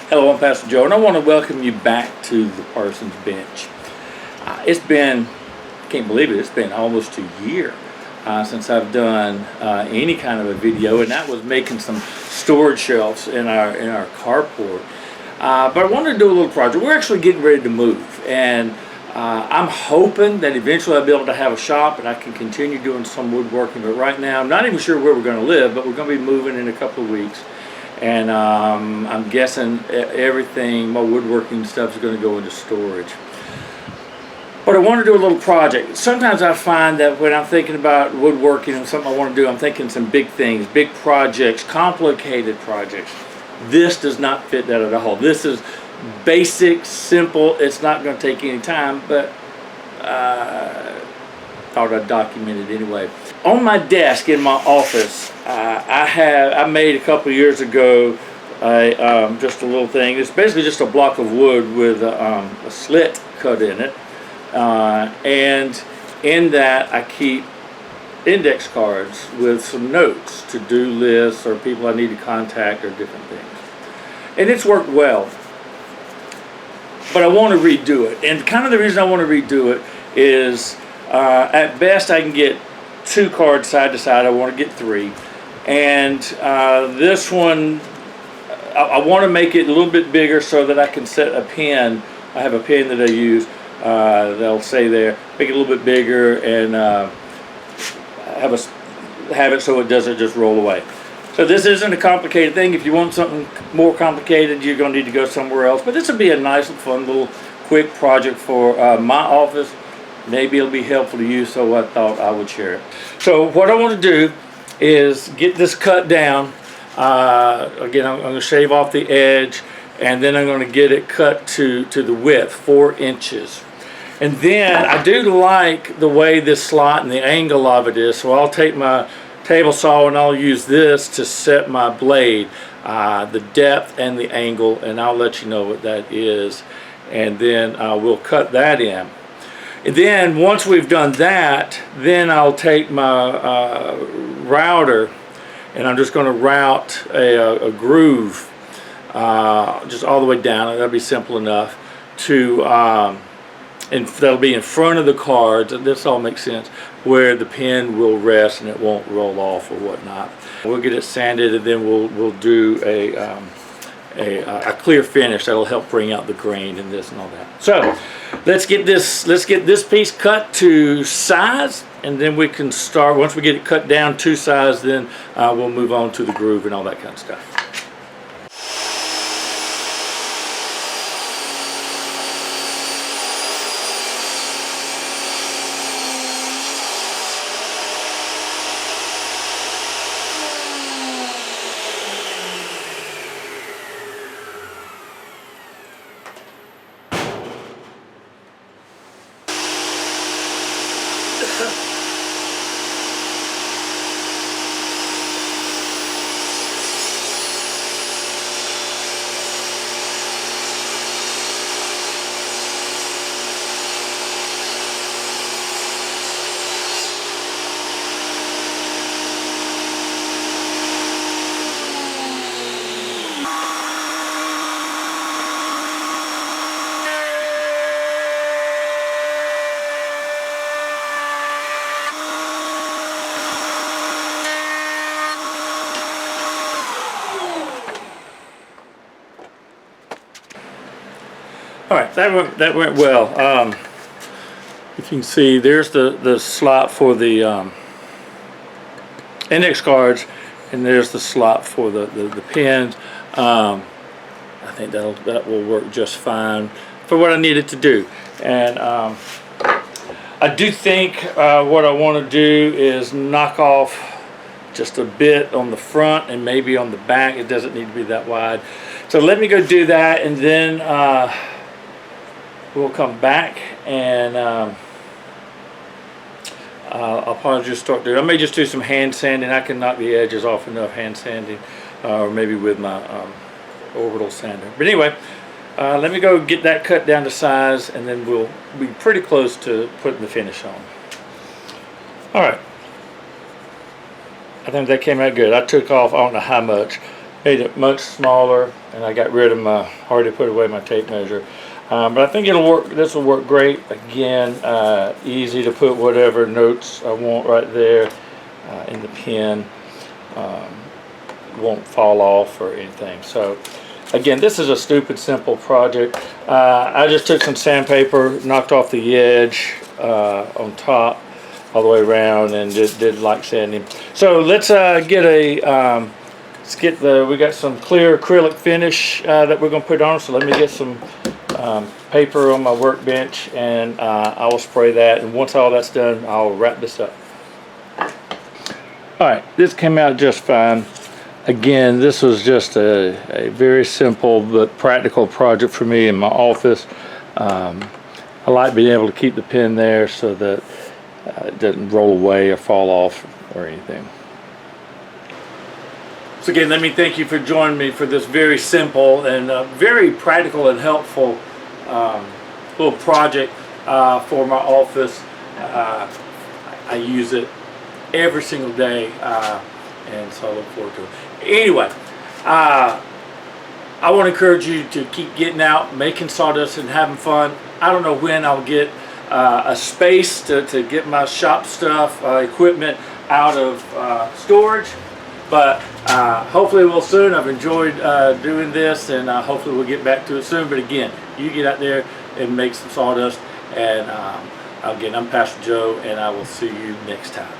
Hello, I'm Pastor Joe, and I want to welcome you back to the Parson's Bench. It's been, I can't believe it, it's been almost a year since I've done any kind of a video, and that was making some storage shelves in our carport. But I wanted to do a little project. We're actually getting ready to move, and I'm hoping that eventually I'll be able to have a shop and I can continue doing some woodworking. But right now, I'm not even sure where we're going to live, but we're going to be moving in a couple of weeks. And I'm guessing everything, my woodworking stuff is going to go into storage. But I want to do a little project. Sometimes I find that when I'm thinking about woodworking and something I want to do, I'm thinking some big things, big projects, complicated projects. This does not fit that at all. This is basic, simple. It's not going to take any time, but thought I'd document it anyway. On my desk in my office, I made a couple of years ago just a little thing. It's basically just a block of wood with a slit cut in it, and in that I keep index cards with some notes, to-do lists, or people I need to contact, or different things. And it's worked well, but I want to redo it. And kind of the reason I want to redo it is at best I can get 2 cards side to side. I want to get 3, and this one I want to make it a little bit bigger so that I can set a pin. I have a pin that I use that'll say there, make it a little bit bigger, and have it so it doesn't just roll away. So this isn't a complicated thing. If you want something more complicated, you're going to need to go somewhere else. But this would be a nice, fun little quick project for my office. Maybe it'll be helpful to you, so I thought I would share it. So what I want to do is get this cut down. Again, I'm going to shave off the edge, and then I'm going to get it cut to the width, 4 inches. And then I do like the way this slot and the angle of it is, so I'll take my table saw and I'll use this to set my blade, the depth and the angle, and I'll let you know what that is. And then we'll cut that in. And then once we've done that, then I'll take my router, and I'm just going to route a groove just all the way down. That'll be simple enough to, and that'll be in front of the cards. And this all makes sense, where the pen will rest and it won't roll off or whatnot. We'll get it sanded, and then we'll do a clear finish that'll help bring out the grain in this and all that. So let's get this piece cut to size, and then we can start. Once we get it cut down to size, then we'll move on to the groove and all that kind of stuff. All right, that went well. If you can see, there's the slot for the index cards, and there's the slot for the pens. I think that will work just fine for what I needed to do. And I do think what I want to do is knock off just a bit on the front and maybe on the back. It doesn't need to be that wide. So let me go do that, and then we'll come back, and I'll probably just start doing. I may just do some hand sanding. I can knock the edges off enough hand sanding, or maybe with my orbital sander. But anyway, let me go get that cut down to size, and then we'll be pretty close to putting the finish on. All right. I think that came out good. I took off, I don't know how much, made it much smaller, and I got rid of already put away my tape measure. But I think it'll work. This will work great. Again, easy to put whatever notes I want right there in the pen. Won't fall off or anything. So again, this is a stupid simple project. I just took some sandpaper, knocked off the edge on top all the way around, and did like sanding. So let's get a we got some clear acrylic finish that we're going to put on. So let me get some paper on my workbench, and I will spray that, and once all that's done, I'll wrap this up. Alright, this came out just fine. Again, this was just a very simple but practical project for me in my office. I like being able to keep the pen there so that it doesn't roll away or fall off or anything. So again, let me thank you for joining me for this very simple and very practical and helpful little project for my office. I use it every single day, and so I look forward to it. Anyway, I want to encourage you to keep getting out, making sawdust and having fun. I don't know when I'll get a space to get my shop stuff, equipment out of storage, but hopefully we'll soon. I've enjoyed doing this, and hopefully we'll get back to it soon. But again, you get out there and make some sawdust, and again, I'm Pastor Joe, and I will see you next time.